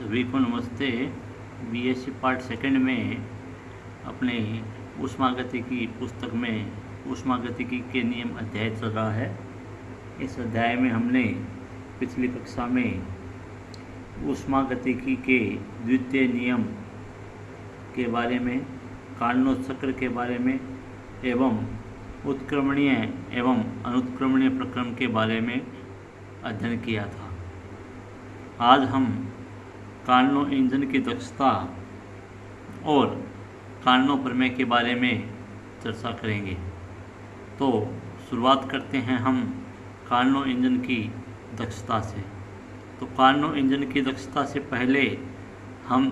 सभी को नमस्ते। बीएससी पार्ट सेकंड में अपने ऊष्मागतिकी पुस्तक में ऊष्मागतिकी के नियम अध्याय चल रहा है। इस अध्याय में हमने पिछली कक्षा में ऊष्मागतिकी के द्वितीय नियम के बारे में, कार्नोट चक्र के बारे में एवं उत्क्रमणीय एवं अनुत्क्रमणीय प्रक्रम के बारे में अध्ययन किया था। आज हम कार्नोट इंजन की दक्षता और कार्नोट प्रमेय के बारे में चर्चा करेंगे। तो शुरुआत करते हैं हम कार्नोट इंजन की दक्षता से। तो कार्नोट इंजन की दक्षता से पहले हम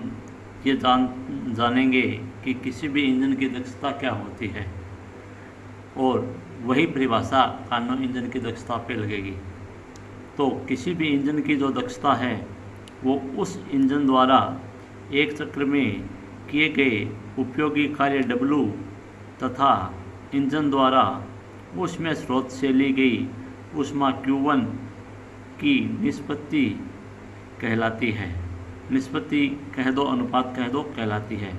ये जानेंगे कि किसी भी इंजन की दक्षता क्या होती है और वही परिभाषा कार्नोट इंजन की दक्षता पे लगेगी। तो किसी भी इंजन की जो दक्षता है वो उस इंजन द्वारा एक चक्र में किए गए उपयोगी कार्य W तथा इंजन द्वारा ऊष्मीय स्रोत से ली गई ऊष्मा Q1 की निष्पत्ति कहलाती है। निष्पत्ति कह दो, अनुपात कह दो, कहलाती है।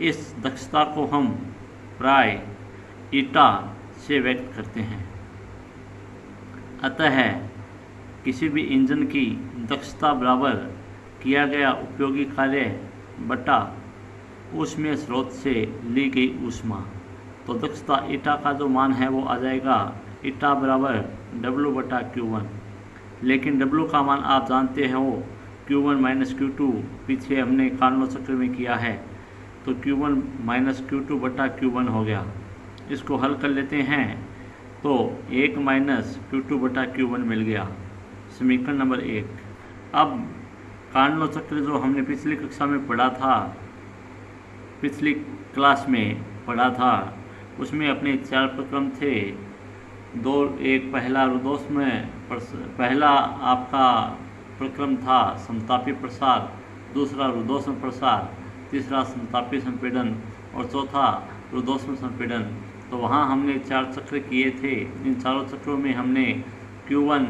इस दक्षता को हम प्राय ईटा से व्यक्त करते हैं। अतः किसी भी इंजन की दक्षता बराबर किया गया उपयोगी कार्य बटा ऊष्मीय स्रोत से ली गई ऊष्मा। तो दक्षता ईटा का जो मान है वो आ जाएगा ईटा बराबर W बटा Q1। लेकिन W का मान आप जानते हो Q1 माइनस Q2 पीछे हमने कार्नोट चक्र में किया है, तो Q1 माइनस Q2 बटा Q1 हो गया। इसको हल कर लेते हैं तो 1 माइनस Q2 बटा Q1 मिल गया, समीकरण नंबर 1। अब कार्नोट चक्र जो हमने पिछली कक्षा में पढ़ा था, पिछली क्लास में पढ़ा था, उसमें अपने 4 प्रक्रम थे। एक पहला रुदोष में पहला आपका प्रक्रम था समतापी प्रसार, दूसरा रुदोष में प्रसार, तीसरा समतापी संपीड़न और चौथा रुदोष में संपीड़न। तो वहाँ हमने 4 चक्र किए थे। इन चारों चक्रों में हमने Q1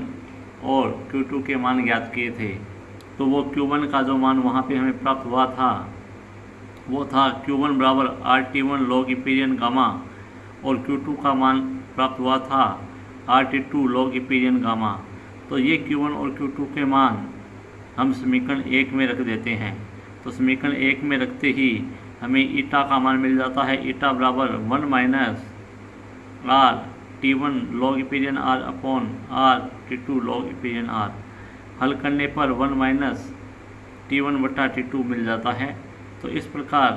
और Q2 के मान ज्ञात किए थे। तो वो Q1 का जो मान वहाँ पे हमें प्राप्त हुआ था वो था Q1 बराबर RT1 log इपीरियन गामा और Q2 का मान प्राप्त हुआ था RT2 log इपीरियन गामा। तो ये Q1 और Q2 के मान हम समीकरण 1 में रख देते हैं। तो समीकरण 1 में रखते ही हमें ईटा का मान मिल जाता है। ईटा बराबर 1 minus R T1 log इपीरियन R upon R T2 log इपीरियन R। हल करने पर 1 माइनस T1 बटा T2 मिल जाता है। तो इस प्रकार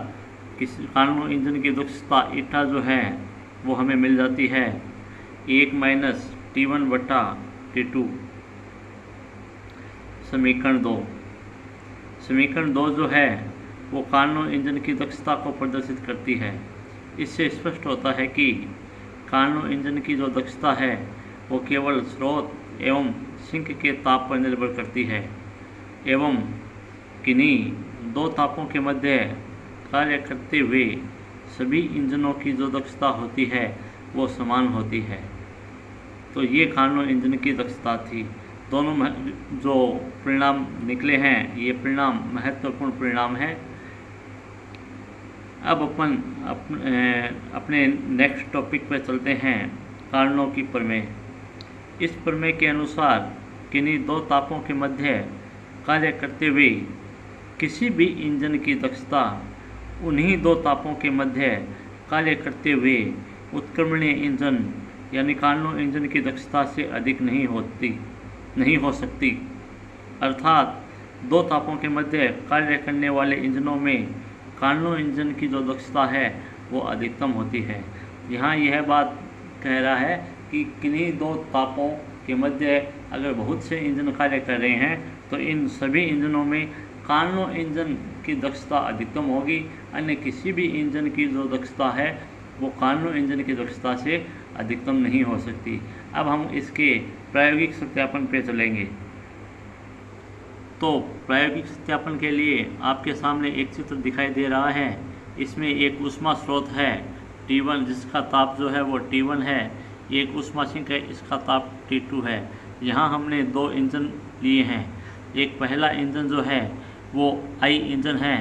किसी कार्नोट इंजन की दक्षता ईटा जो है वो हमें मिल जाती है 1 माइनस T1 बटा T2। समीकरण 2। समीकरण 2 जो है वो कार्नोट इंजन की दक्षता को प्रदर्शित करती है। इससे स्पष्ट होता है कि कार्नोट इंजन की जो दक्षता है वो केवल स्रोत एवं सिंक के ताप पर निर्भर करती है एवं किन्हीं 2 तापों के मध्य कार्य करते हुए सभी इंजनों की जो दक्षता होती है वो समान होती है। तो ये कार्नोट इंजन की दक्षता थी। दोनों जो परिणाम निकले हैं ये परिणाम महत्वपूर्ण परिणाम है। अब अपन अपने नेक्स्ट टॉपिक पर चलते हैं, कार्नोट की प्रमेय। इस प्रमेय के अनुसार किन्हीं 2 तापों के मध्य कार्य करते हुए किसी भी इंजन की दक्षता उन्हीं 2 तापों के मध्य कार्य करते हुए उत्क्रमणीय इंजन यानी कार्नोट इंजन की दक्षता से अधिक नहीं हो सकती। अर्थात 2 तापों के मध्य कार्य करने वाले इंजनों में कार्नोट इंजन की जो दक्षता है वो अधिकतम होती है। यहाँ यह बात कह रहा है कि किन्हीं 2 तापों के मध्य अगर बहुत से इंजन कार्य कर रहे हैं तो इन सभी इंजनों में कार्नोट इंजन की दक्षता अधिकतम होगी, अन्य किसी भी इंजन की जो दक्षता है वो कार्नोट इंजन की दक्षता से अधिकतम नहीं हो सकती। अब हम इसके प्रायोगिक सत्यापन पे चलेंगे। तो प्रायोगिक सत्यापन के लिए आपके सामने एक चित्र दिखाई दे रहा है। इसमें एक ऊष्मा स्रोत है T1 जिसका ताप जो है वो T1 है, एक ऊष्मा सिंक है इसका ताप T2 है। यहाँ हमने 2 इंजन लिए हैं। एक पहला इंजन जो है वो आई इंजन है,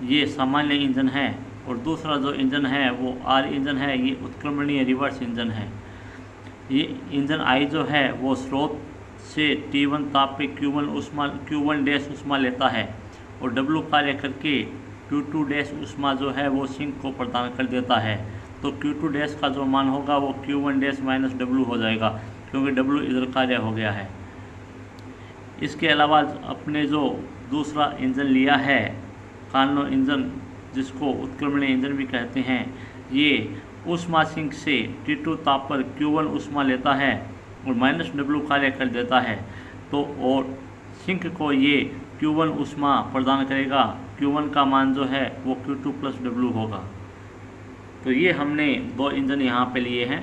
ये सामान्य इंजन है, और दूसरा जो इंजन है वो आर इंजन है, ये उत्क्रमणीय रिवर्स इंजन है। ये इंजन आई जो है वो स्रोत से T1 ताप पे Q1 डैश ऊष्मा लेता है और W कार्य करके Q2 डैश ऊष्मा जो है वो सिंक को प्रदान कर देता है। तो Q2 डैश का जो मान होगा वो Q1 डैश माइनस W हो जाएगा, क्योंकि W इधर कार्य हो गया है। इसके अलावा अपने जो दूसरा इंजन लिया है कार्नो इंजन, जिसको उत्क्रमणीय इंजन भी कहते हैं, ये ऊष्मा सिंक से T2 ताप पर Q1 ऊष्मा लेता है और माइनस W कार्य कर देता है। तो और सिंक को ये Q1 ऊष्मा प्रदान करेगा। Q1 का मान जो है वो Q2 प्लस W होगा। तो ये हमने दो इंजन यहाँ पे लिए हैं।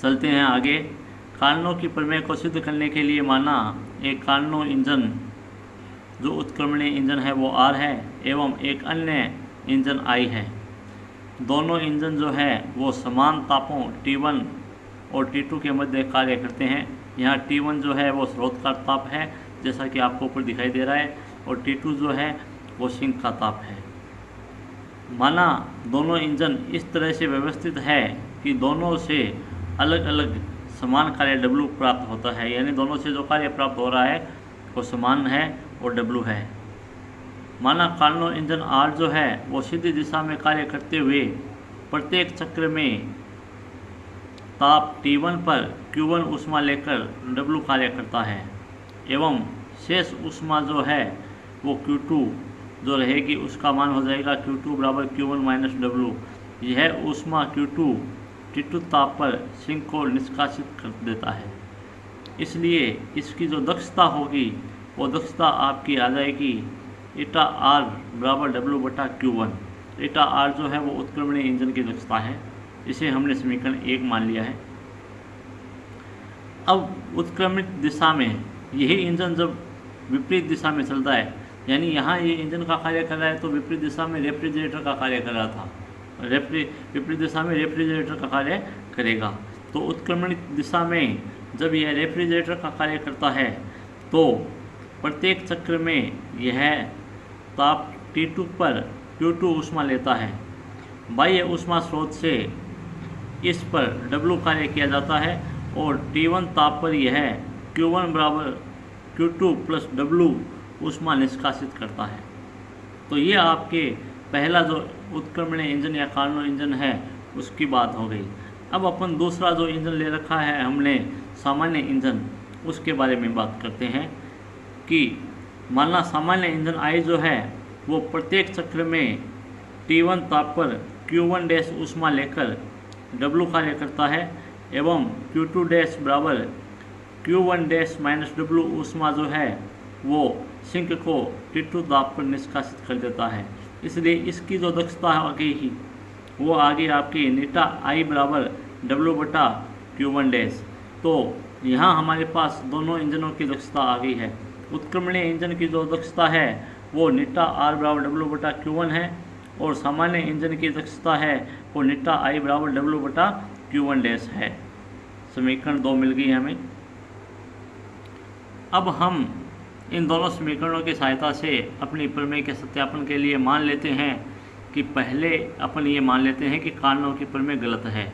चलते हैं आगे। कार्नो की प्रमेय को सिद्ध करने के लिए माना एक कार्नो इंजन जो उत्क्रमणीय इंजन है वो R है एवं एक अन्य इंजन I है। दोनों इंजन जो है वो समान तापों T1 और T2 के मध्य कार्य करते हैं। यहाँ T1 जो है वो स्रोत का ताप है, जैसा कि आपको ऊपर दिखाई दे रहा है, और T2 जो है वो सिंक का ताप है। माना दोनों इंजन इस तरह से व्यवस्थित है कि दोनों से अलग अलग समान कार्य W प्राप्त होता है, यानी दोनों से जो कार्य प्राप्त हो रहा है वो समान है और W है। माना कार्नो इंजन R जो है वो सीधी दिशा में कार्य करते हुए प्रत्येक चक्र में ताप T1 पर Q1 ऊष्मा लेकर W कार्य करता है एवं शेष ऊष्मा जो है वो Q2 जो रहेगी उसका मान हो जाएगा Q2 बराबर Q1 माइनस W। यह ऊष्मा Q2 T2 ताप पर सिंक को निष्कासित कर देता है। इसलिए इसकी जो दक्षता होगी वो दक्षता आपकी आ जाएगी ईटा R बराबर W बटा Q1। ईटा R जो है वो उत्क्रमणीय इंजन की दक्षता है। इसे हमने समीकरण 1 मान लिया है। अब उत्क्रमित दिशा में यही इंजन जब विपरीत दिशा में चलता है, यानी यहाँ ये इंजन का कार्य कर रहा है तो विपरीत दिशा में रेफ्रिजरेटर का कार्य कर रहा था, विपरीत दिशा में रेफ्रिजरेटर का कार्य करेगा। तो उत्क्रमणित दिशा में जब यह रेफ्रिजरेटर का कार्य करता है तो प्रत्येक चक्र में यह ताप T2 पर Q2 ऊष्मा लेता है। बाह्य ऊष्मा स्रोत से इस पर W कार्य किया जाता है और T1 ताप पर यह Q1 बराबर Q2 प्लस W ऊष्मा निष्कासित करता है। तो ये आपके पहला जो उत्क्रमणीय इंजन या कार्नो इंजन है उसकी बात हो गई। अब अपन दूसरा जो इंजन ले रखा है हमने सामान्य इंजन, उसके बारे में बात करते हैं कि माना सामान्य इंजन I जो है वो प्रत्येक चक्र में T1 ताप पर Q1 डैश ऊष्मा लेकर W कार्य करता है एवं Q2 डैश बराबर Q1 डैश माइनस W ऊष्मा जो है वो सिंक को T2 ताप पर निष्कासित कर देता है। इसलिए इसकी जो दक्षता आ गई वो आगे आपकी नीटा I बराबर W बटा Q1 डैश। तो यहाँ हमारे पास दोनों इंजनों की दक्षता आ गई है। उत्क्रमणीय इंजन की जो दक्षता है वो नीटा R बराबर W बटा Q1 है और सामान्य इंजन की दक्षता है वो नीटा I बराबर W बटा Q1 डैश है। समीकरण 2 मिल गई हमें। अब हम इन दोनों समीकरणों की सहायता से अपनी प्रमेय के सत्यापन के लिए मान लेते हैं कि पहले अपन ये मान लेते हैं कि कार्नो की प्रमेय गलत है,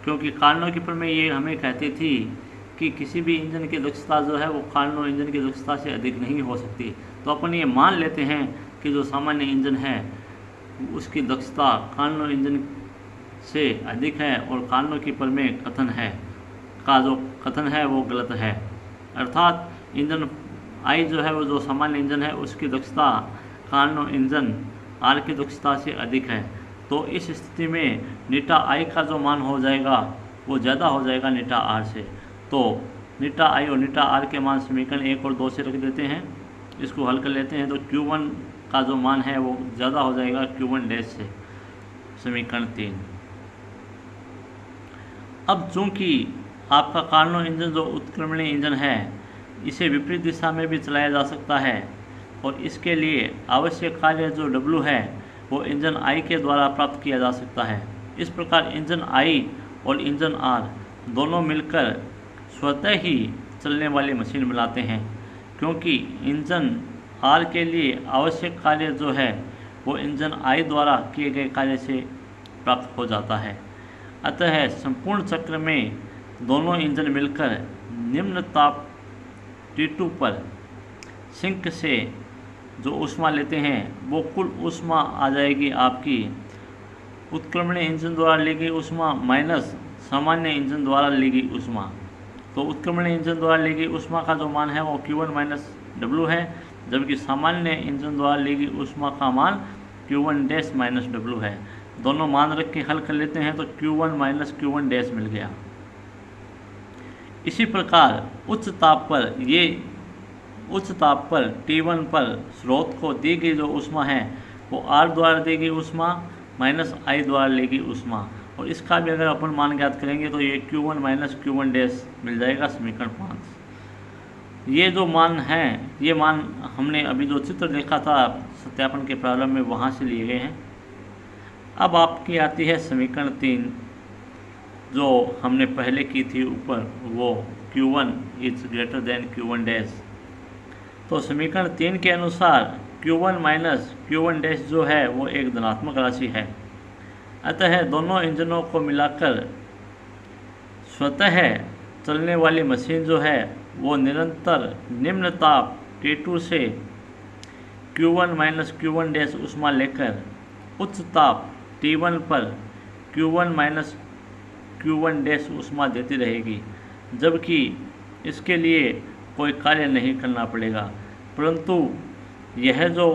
क्योंकि कार्नो की प्रमेय ये हमें कहती थी कि किसी भी इंजन की दक्षता जो है वो कार्नो इंजन की दक्षता से अधिक नहीं हो सकती। तो अपन ये मान लेते हैं कि जो सामान्य इंजन है उसकी दक्षता कार्नो इंजन से अधिक है और कार्नो की प्रमेय कथन है का जो कथन है वो गलत है। अर्थात इंजन I जो है वो जो सामान्य इंजन है उसकी दक्षता कार्नो इंजन R की दक्षता से अधिक है। तो इस स्थिति में नीटा I का जो मान हो जाएगा वो ज़्यादा हो जाएगा नीटा R से। तो नीटा I और नीटा R के मान समीकरण 1 और 2 से रख देते हैं। इसको हल कर लेते हैं तो Q1 का जो मान है वो ज़्यादा हो जाएगा Q1 डैश से, समीकरण 3। अब चूँकि आपका कार्नो इंजन जो उत्क्रमणीय इंजन है इसे विपरीत दिशा में भी चलाया जा सकता है और इसके लिए आवश्यक कार्य जो W है वो इंजन I के द्वारा प्राप्त किया जा सकता है। इस प्रकार इंजन I और इंजन R दोनों मिलकर स्वतः ही चलने वाली मशीन बनाते हैं, क्योंकि इंजन आर के लिए आवश्यक कार्य जो है वो इंजन आई द्वारा किए गए कार्य से प्राप्त हो जाता है। अतः संपूर्ण चक्र में दोनों इंजन मिलकर निम्न ताप T2 पर सिंक से जो ऊष्मा लेते हैं वो कुल ऊष्मा आ जाएगी आपकी उत्क्रमणीय इंजन द्वारा ली गई ऊष्मा माइनस सामान्य इंजन द्वारा ली गई ऊष्मा। तो उत्क्रमणीय इंजन द्वारा ली गई ऊष्मा का जो मान है वो Q1 माइनस W है, जबकि सामान्य इंजन द्वारा ली गई ऊष्मा का मान Q1 डैश माइनस W है। दोनों मान रख के हल कर लेते हैं तो Q1 माइनस Q1 डैश मिल गया। इसी प्रकार उच्च ताप पर T1 पर स्रोत को दी गई जो ऊष्मा है वो R द्वारा दी गई ऊष्मा माइनस I द्वारा ली गई ऊष्मा, और इसका भी अगर अपन मान ज्ञात करेंगे तो ये Q1 माइनस Q1 डैश मिल जाएगा समीकरण 5। ये जो मान हैं ये मान हमने अभी जो चित्र देखा था सत्यापन के प्रारंभ में वहाँ से लिए गए हैं। अब आपकी आती है समीकरण 3 जो हमने पहले की थी ऊपर, वो Q1 is greater than Q1 dash. तो समीकरण 3 के अनुसार Q1 माइनस Q1 डैश जो है वो एक धनात्मक राशि है। अतः दोनों इंजनों को मिलाकर स्वतः चलने वाली मशीन जो है वो निरंतर निम्न ताप T2 से Q1 माइनस Q1 डैश ऊष्मा लेकर उच्च ताप T1 पर Q1 माइनस Q1 डैश ऊष्मा देती रहेगी, जबकि इसके लिए कोई कार्य नहीं करना पड़ेगा। परंतु यह जो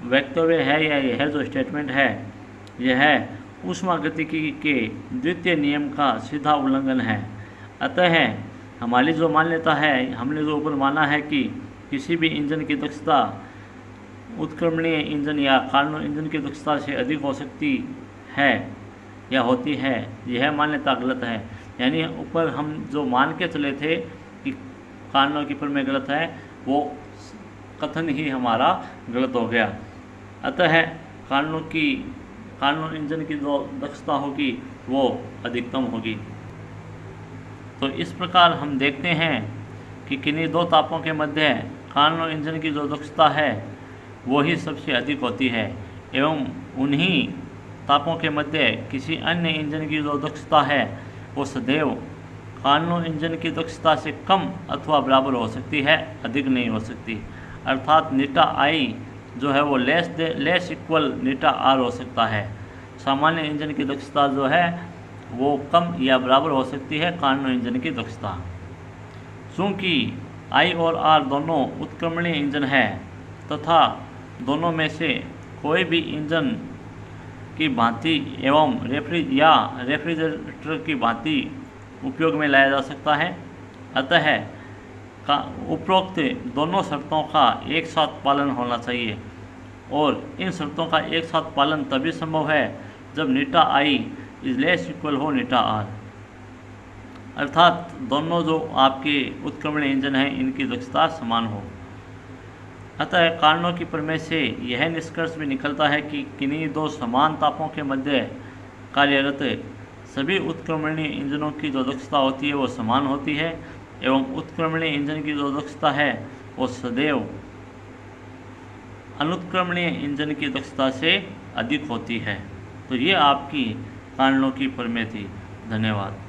वक्तव्य है या यह जो स्टेटमेंट है यह ऊष्मागतिकी के द्वितीय नियम का सीधा उल्लंघन है। अतः हमारी जो मान्यता है, हमने जो ऊपर माना है कि किसी भी इंजन की दक्षता उत्क्रमणीय इंजन या कार्नो इंजन की दक्षता से अधिक हो सकती है या होती है, यह मान्यता गलत है। यानी ऊपर हम जो मान के चले थे कि कार्नो की में गलत है, वो कथन ही हमारा गलत हो गया। अतः कार्नो इंजन की जो दक्षता होगी वो अधिकतम होगी। तो इस प्रकार हम देखते हैं कि किन्हीं दो तापों के मध्य कार्नो इंजन की जो दक्षता है वो ही सबसे अधिक होती है, एवं उन्हीं तापों के मध्य किसी अन्य इंजन की जो दक्षता है वो सदैव कार्नो इंजन की दक्षता से कम अथवा बराबर हो सकती है, अधिक नहीं हो सकती। अर्थात नीटा आई जो है वो लेस इक्वल नीटा आर हो सकता है। सामान्य इंजन की दक्षता जो है वो कम या बराबर हो सकती है कार्नो इंजन की दक्षता। चूँकि आई और आर दोनों उत्क्रमणीय इंजन है तथा दोनों में से कोई भी इंजन की भांति एवं रेफ्रिजरेटर की भांति उपयोग में लाया जा सकता है, अतः उपरोक्त दोनों शर्तों का एक साथ पालन होना चाहिए, और इन शर्तों का एक साथ पालन तभी संभव है जब नीटा आई इज लेस इक्वल हो नीटा आर। अर्थात दोनों जो आपके उत्क्रमणीय इंजन हैं इनकी दक्षता समान हो। अतः कारणों की प्रमेय से यह निष्कर्ष भी निकलता है कि किन्हीं दो समान तापों के मध्य कार्यरत सभी उत्क्रमणीय इंजनों की जो दक्षता होती है वो समान होती है, एवं उत्क्रमणीय इंजन की जो दक्षता है वो सदैव अनुत्क्रमणीय इंजन की दक्षता से अधिक होती है। तो ये आपकी कारणों की प्रमेय थी। धन्यवाद।